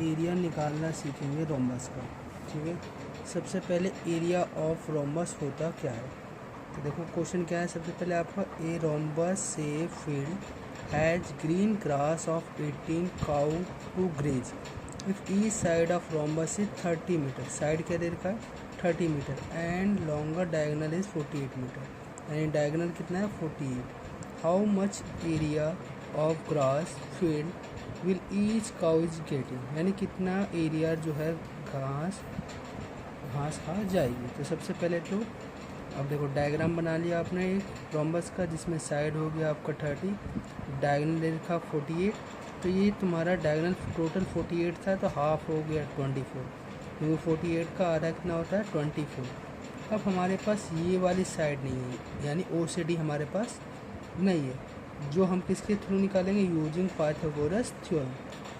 Area निकालना सीखेंगे rhombus का। ठीक है, सबसे पहले एरिया ऑफ रोम्बस होता क्या है। तो देखो क्वेश्चन क्या है, सबसे पहले आपका ए रोम्बस से field has green grass of 18 cow to graze if each side of rhombus is 30 metre. Side क्या दे रखा है 30 metre and longer diagonal is 48 metre, यानी डायगोनल कितना है 48। How much area of grass field will each cow is getting, यानी कितना area जो है घास खा जाएगी। तो सबसे पहले तो अब देखो डायग्राम बना लिया आपने एक रोम्बस का, जिसमें साइड हो गया आपका 30, डायगोनल ले रखा 48। तो ये तुम्हारा डायगोनल टोटल 48 था, तो हाफ हो गया 24, क्योंकि 48 का आधा कितना होता है 24। अब हमारे पास ये वाली साइड नहीं है, यानी ओ से डी हमारे पास नहीं है, जो हम किसके थ्रू निकालेंगे, यूजिंग पाइथागोरस थ्योरम।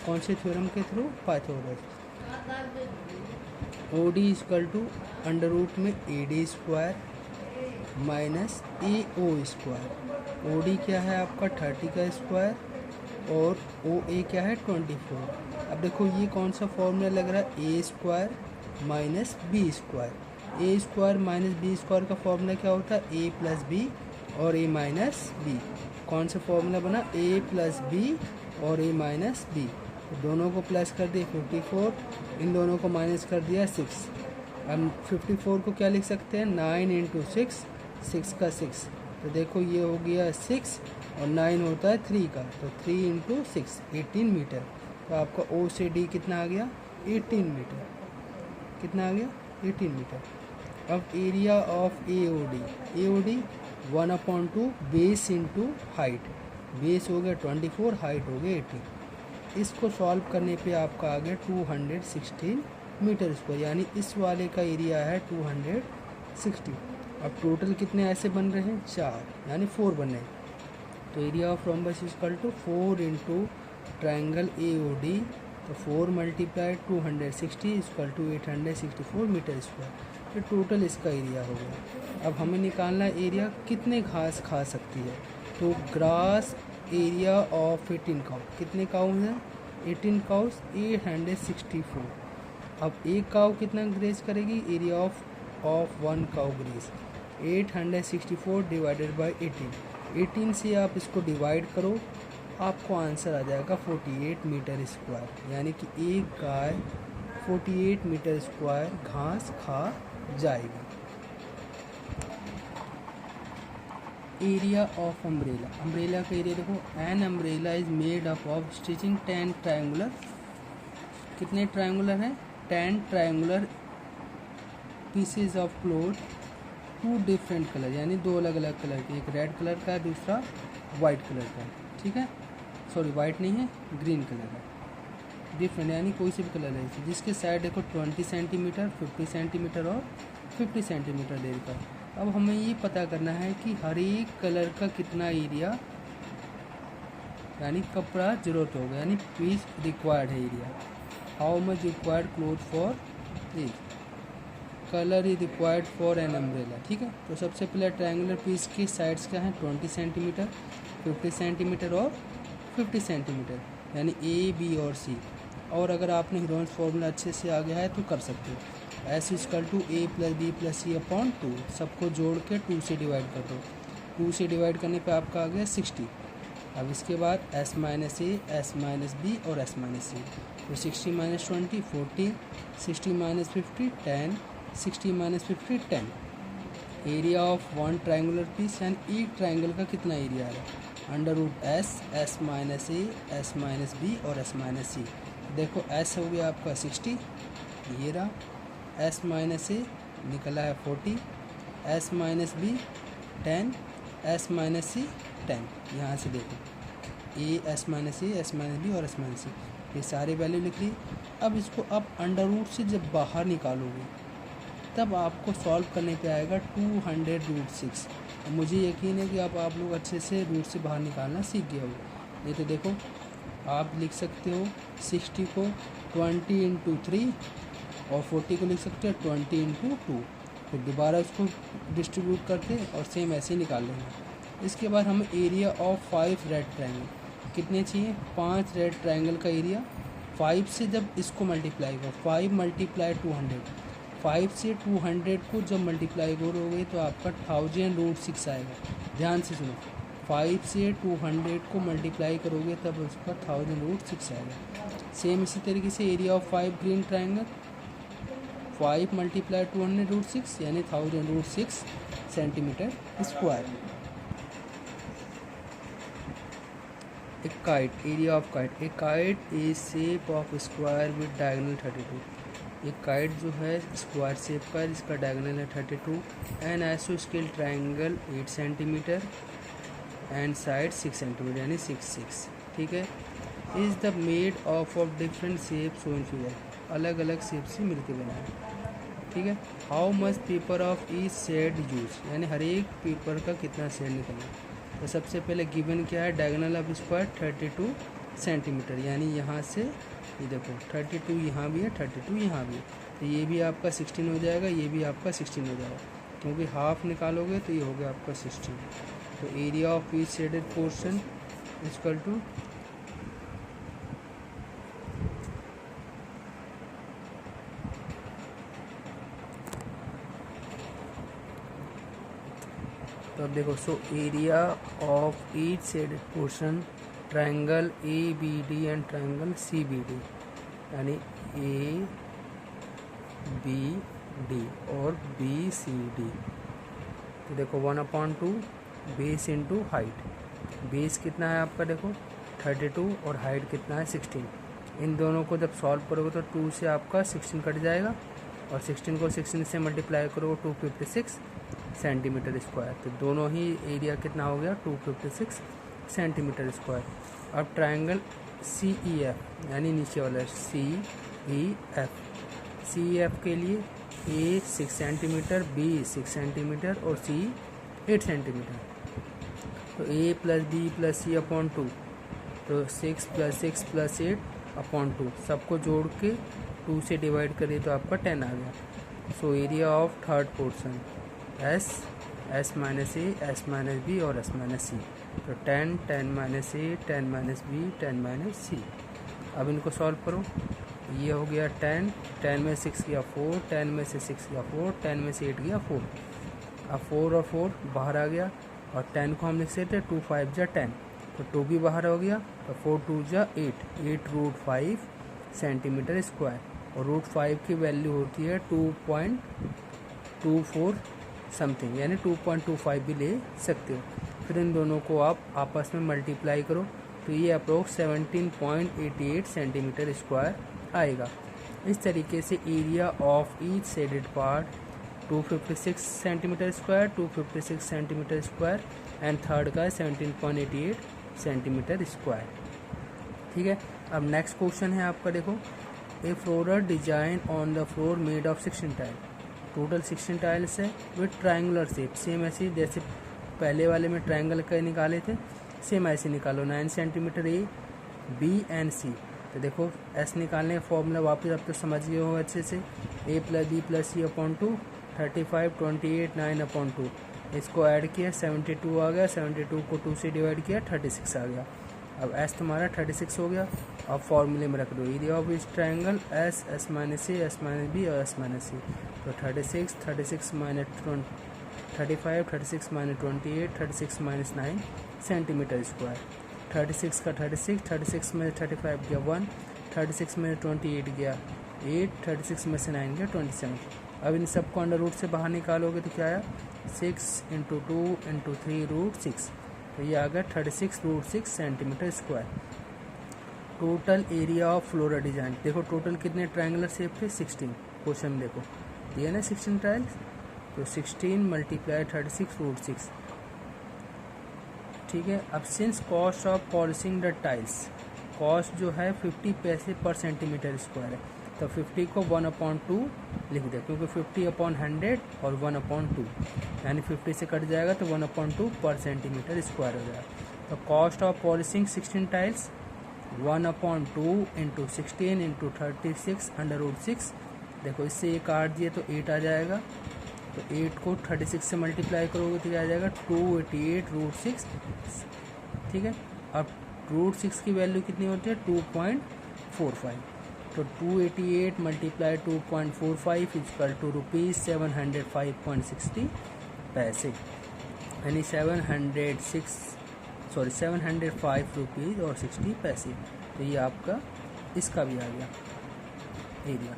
कौन से थ्योरम के through, Pythagoras. O D equal to under root में A D square minus A O square. O D क्या है आपका 30 का स्क्वायर और ओ ए क्या है 24। अब देखो ये कौन सा फॉर्मूला लग रहा है, ए स्क्वायर माइनस बी स्क्वायर। ए स्क्वायर माइनस बी स्क्वायर का फॉर्मूला क्या होता है, ए प्लस बी और ए माइनस बी। कौन सा फॉर्मूला बना, ए प्लस बी और ए माइनस बी। तो दोनों को प्लस कर दिया 54, इन दोनों को माइनस कर दिया 6। अब 54 को क्या लिख सकते हैं, 9 इंटू 6, 6 का 6। तो देखो ये हो गया 6 और 9 होता है 3 का, तो 3 इंटू 6 18 मीटर। तो आपका ओ से डी कितना आ गया 18 मीटर। कितना आ गया 18 मीटर। अब area of A O D 1/2 base into height. Base हो गया 24, हाइट हो गया 18। इसको सॉल्व करने पे आपका आ गया 216 मीटर स्क्वायर, यानी इस वाले का एरिया है 260। अब टोटल कितने ऐसे बन रहे हैं 4, यानी 4 बन रहे हैं। तो area of rhombus equal to 4 into triangle A O D, तो 4 multiply 260 equal to 864 metre square. तो टोटल इसका एरिया हो गया। अब हमें निकालना एरिया कितने घास खा सकती है। तो ग्रास एरिया ऑफ 18 काउ, कितने काउ हैं 18 काउस 864। अब एक काउ कितना ग्रेज करेगी, area of 1 cow graze 864 divided by 18 से आप इसको डिवाइड करो, आपको आंसर आ जाएगा 48 मीटर स्क्वायर, यानी कि एक गाय 48 मीटर स्क्वायर घास खा जाएगी। एरिया ऑफ अम्ब्रेला, अम्ब्रेला का एरिया देखो, an umbrella is made up of stitching 10 triangular, कितने ट्रायंगुलर हैं 10 triangular pieces of cloth, 2 different colour, यानी 2 अलग अलग कलर के, एक रेड कलर का है दूसरा वाइट कलर का। ठीक है, सॉरी वाइट नहीं है ग्रीन कलर है, डिफरेंट यानी कोई से भी कलर है, जिसके साइड देखो 20 सेंटीमीटर 50 सेंटीमीटर और 50 सेंटीमीटर दे रखा है। अब हमें ये पता करना है कि हर एक कलर का कितना एरिया, यानी कपड़ा जरूरत होगा, यानी पीस रिक्वायर्ड है area. How much required cloth for this, colour is required for an umbrella. ठीक है, तो सबसे पहले ट्रायंगुलर पीस की साइड्स क्या हैं 20 सेंटीमीटर 50 सेंटीमीटर और 50 सेंटीमीटर, यानी ए बी और सी। और अगर आपने हीरोन्स फॉर्मूला अच्छे से आ गया है तो कर सकते हो, S equal to A plus B plus C upon 2, सबको जोड़ के 2 से डिवाइड कर दो। 2 से डिवाइड करने पे आपका आ गया 60। अब इसके बाद एस माइनस ए, एस माइनस बी और एस माइनस सी, तो 60 minus 20 40, 60 minus 50 10, 60 minus 50 10। Area of 1 triangular piece, यानी एक ट्रायंगल का कितना एरिया है, under root s, s minus ए, एस माइनस बी और एस माइनस सी। देखो एस हो गया आपका 60, ये रहा, एस माइनस ए निकला है 40, s minus B 10, s minus c 10। यहाँ से देखो a S minus A, S minus B और एस माइनस सी, ये सारी वैल्यू लिख ली। अब इसको आप अंडर रूट से जब बाहर निकालोगे तब आपको सॉल्व करने पे आएगा 200√6। मुझे यकीन है कि आप लोग अच्छे से रूट से बाहर निकालना सीख गए हो। ये तो देखो आप लिख सकते हो 60 को 20 इंटू 3 और 40 को लिख सकते हो 20 इंटू 2, फिर दोबारा उसको डिस्ट्रीब्यूट करके और सेम ऐसे ही निकाल लेंगे। इसके बाद हमें एरिया ऑफ 5 रेड ट्रायंगल कितने चाहिए, 5 रेड ट्रायंगल का एरिया 5 से जब इसको मल्टीप्लाई करो, 5 मल्टीप्लाई 200, 5 से 200 को जब मल्टीप्लाई करोगे तो आपका 1000√6 आएगा। ध्यान से सुनो, 5 से 200 को मल्टीप्लाई करोगे तब उसका 1000√6 आएगा। सेम इसी तरीके से area of 5 green triangle, 5 multiply 200√6 यानी 1000√6 centimetre square. A kite, area of kite, a kite is shape of square with diagonal 32। एक काइट जो है स्क्वायर शेप का, जिसका डायगोनल है 32। एन आइसो स्केल triangle 8 centimetre and side 6 centimetre यानी 6। ठीक है। Is the made of different shape show in figure, अलग अलग शेप से मिलके बना है। ठीक है। How much paper of each shade use, यानी हर एक पेपर का कितना शेड निकलना। तो सबसे पहले गिवन क्या है, डायगोनल ऑफ स्क्वायर 32 सेंटीमीटर, यानी यहाँ से ये देखो 32 यहाँ भी है, 32 यहाँ भी है, तो ये भी आपका 16 हो जाएगा, ये भी आपका 16 हो जाएगा, क्योंकि हाफ निकालोगे तो ये हो गया आपका 16। तो area of each shaded portion equal to तो अब देखो, so area of each shaded portion triangle A B D and triangle C B D, यानी ए बी डी और बी सी डी। तो देखो 1/2 बेस इंटू हाइट, बेस कितना है आपका देखो 32 और हाइट कितना है 16। इन दोनों को जब सॉल्व करोगे तो 2 से आपका 16 कट जाएगा और 16 को 16 से मल्टीप्लाई करोगे 256 सेंटीमीटर स्क्वायर। तो दोनों ही एरिया कितना हो गया 256 सेंटीमीटर स्क्वायर। अब ट्रायंगल सी ई एफ, यानी नीचे वाला सी ई एफ के लिए ए 6 सेंटीमीटर, बी 6 सेंटीमीटर और सी 8 सेंटीमीटर। तो ए plus B plus C upon 2, तो 6 + 6 + 8 अपॉन 2, सबको जोड़ के 2 से डिवाइड करिए तो आपका 10 आ गया। So area of third portion S minus A, S minus B और एस माइनस सी। तो 10 10 minus A, 10 minus B, 10 minus C. अब इनको सॉल्व करो, ये हो गया 10, 10 में 6 गया 4, 10 में से 6 गया 4, 10 में से 8 गया 4। अब 4 और 4 बाहर आ गया और 10 को हम लिख सकते 2 5 जा 10, तो 2 भी बाहर हो गया, तो 4 2 जा 8 सेंटीमीटर स्क्वायर। और √5 की वैल्यू होती है 2.24 समथिंग, यानी 2.25 भी ले सकते हो। फिर इन दोनों को आप आपस में मल्टीप्लाई करो तो ये अप्रोक्स 17.88 सेंटीमीटर स्क्वायर आएगा। इस तरीके से area of each shaded part 256 centimetre square, 256 centimetre square and third का 17.88 सेंटीमीटर स्क्वायर। ठीक है। अब नेक्स्ट क्वेश्चन है आपका, देखो a floral design on the floor made of 16 tile, total 16 tiles है विथ ट्रायंगुलर शेप। सेम ऐसे जैसे पहले वाले में ट्रायंगल का निकाले थे, सेम ऐसे निकालो। 9 सेंटीमीटर ए बी एंड सी। तो देखो एस निकालने का फॉर्मूला वापस अब तो समझ गए हो अच्छे से, ए plus B plus C upon 2, 35 28 9/2। इसको ऐड किया 72 आ गया, 72 को 2 से डिवाइड किया 36 आ गया। अब एस तुम्हारा 36 हो गया। अब फॉर्मूले में रख दो एरिया ऑफ इस ट्रायंगल एस, एस माइनस ए, एस माइनस बी और एस माइनस सी। तो 36 36 minus 35, 36 minus 28, 36 minus 9 centimetre square. 36 का 36, 36 में 35 गया 1, 36 में 28 गया 8, 36 में से 9 गया 27। अब इन सबको अंडर रूट से बाहर निकालोगे तो क्या आया 6 × 2 × 3√6। तो ये आ गया 36√6 centimetre square. Total area of floral design, देखो टोटल कितने ट्रायंगुलर शेप थे 16। क्वेश्चन में देखो दिया ना 16 टाइल्स, तो 16 × 36√6। ठीक है। अब since cost of polishing the tiles, cost जो है 50 पैसे पर सेंटीमीटर स्क्वायर है, तो 50 को 1/2 लिख दे, क्योंकि 50/100 और 1/2 यानी 50 से कट जाएगा तो 1/2 पर सेंटीमीटर स्क्वायर हो जाएगा। तो कॉस्ट ऑफ पॉलिशिंग 16 टाइल्स 1/2 × 16 × 36 √6। देखो इससे ये काट दिए तो 8 आ जाएगा, तो 8 को 36 से मल्टीप्लाई करोगे तो क्या आ जाएगा 288√6। ठीक है। अब √6 की वैल्यू कितनी होती है 2.5 2.45। तो 288 मल्टीप्लाई 2.45 इक्वल टू ₹705.60 पैसे, यानी 705 रुपीज़ और 60 पैसे। तो ये आपका इसका भी आ गया एरिया।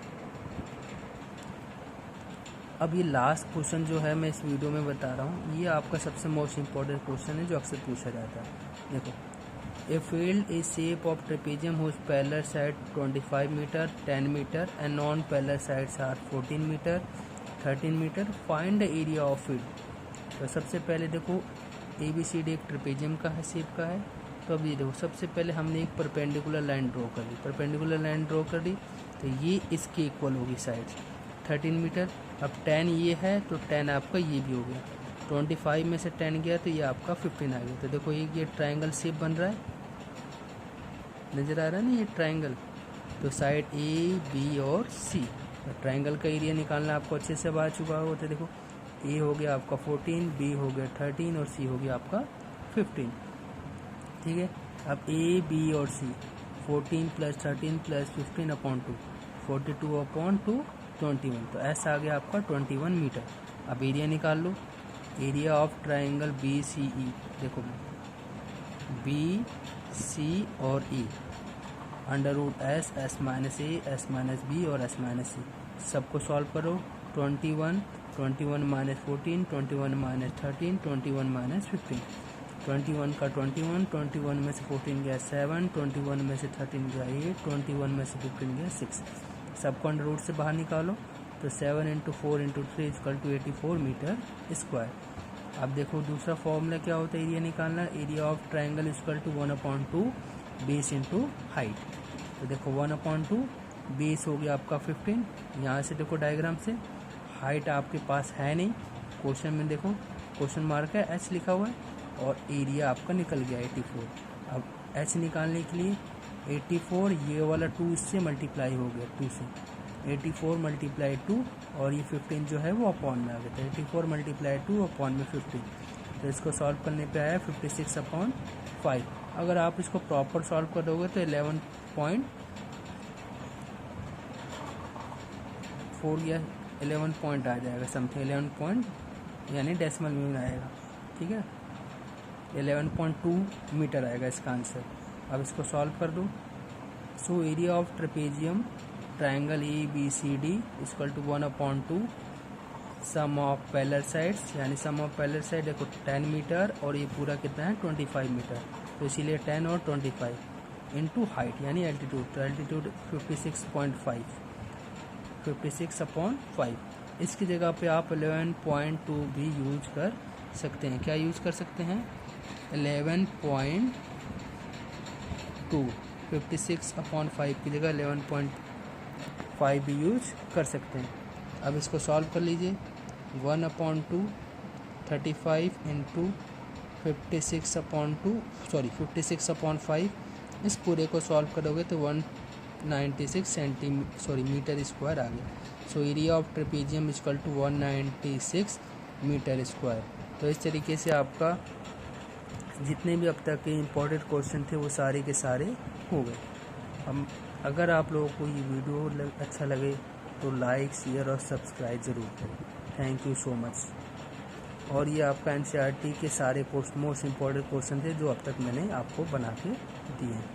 अब ये लास्ट क्वेश्चन जो है मैं इस वीडियो में बता रहा हूँ, ये आपका सबसे मोस्ट इम्पॉर्टेंट क्वेश्चन है जो अक्सर पूछा जाता है। देखो, a field is shape of trapezium whose parallel side 25 metre, 10 metre and non parallel sides are 14 metre, 13 metre, find the area of field. तो सबसे पहले देखो ABCD एक ट्रेपेजियम का है, शेप का है। तो अब ये देखो, सबसे पहले हमने एक परपेंडिकुलर लाइन ड्रॉ कर ली, परपेंडिकुलर लाइन ड्रॉ कर दी, तो ये इसके इक्वल होगी साइड 13 मीटर। अब 10 ये है तो 10 आपका ये भी हो गया, 25 में से 10 गया तो ये आपका 15 आ गया। तो देखो ये ट्राइंगल शेप बन रहा है, नज़र आ रहा है ना ये ट्राइंगल। तो साइड A, B और C, तो ट्राइंगल का एरिया निकालना आपको अच्छे से आ चुका होगा। तो देखो A हो गया आपका 14, B हो गया 13 और C हो गया आपका 15। ठीक है, अब A, B और C 14 + 13 + 15 अपॉन 2, 42 अपॉन 2 21। तो ऐसा आ गया आपका 21 मीटर। अब एरिया निकाल लो, एरिया ऑफ ट्राइंगल BCE। देखो B, C और E √S, S - A, S - B और S - C, सबको सॉल्व करो। 21 - 14, 21 - 13, 21 - 15, 21 का 21 में से 14 गया 7, 21 में से 13 गया 8, 21 में से 15 गया 6, सबको अंडर रूट से बाहर निकालो। तो 7 × 4 × 3 = 84 मीटर स्क्वायर। अब देखो दूसरा फॉर्मूला क्या होता है एरिया निकालना, area of triangle = 1/2 base into height. तो देखो 1/2 बेस हो गया आपका 15, यहाँ से देखो डायग्राम से हाइट आपके पास है नहीं, क्वेश्चन में देखो क्वेश्चन मार्क है, H लिखा हुआ है, और एरिया आपका निकल गया 84। अब H निकालने के लिए 84, ये वाला 2 इससे मल्टीप्लाई हो गया 2 से, 84 × 2 और ये 15 जो है वो अपॉन में आ गया। तो 84 × 2 अपॉन में 15, तो इसको सॉल्व करने पे आया 56/5। अगर आप इसको प्रॉपर सॉल्व करोगे तो 11.4 या 11 पॉइंट आ जाएगा समथिंग, 11 पॉइंट यानी डेसिमल में आएगा। ठीक है, 11.2 मीटर आएगा इसका आंसर। अब इसको सॉल्व कर दो। So area of trapezium triangle ABCD = 1/2 sum of parallel sides, यानी सम ऑफ पैरेलल साइड देखो 10 मीटर और ये पूरा कितना है 25 मीटर, तो इसीलिए 10 और 25 इंटू हाइट यानी एल्टीट्यूड, तो एल्टीट्यूड 56.5, 56/5। इसकी जगह पे आप 11.2 भी यूज कर सकते हैं। क्या यूज कर सकते हैं? 11.2, 56/5 की जगह 11.5 भी यूज कर सकते हैं। अब इसको सॉल्व कर लीजिए, 1/2 35 इंटू 56/5, इस पूरे को सॉल्व करोगे तो 196 मीटर स्क्वायर आ गया। So area of trapezium = 196 metre square. तो इस तरीके से आपका जितने भी अब तक के इम्पोर्टेंट क्वेश्चन थे वो सारे के सारे हो गए। हम अगर आप लोगों को ये वीडियो अच्छा लगे तो लाइक, शेयर और सब्सक्राइब ज़रूर करें। Thank you so much. और ये आपका NCERT के सारे मोस्ट इम्पोर्टेंट क्वेश्चन थे जो अब तक मैंने आपको बना के दिए हैं।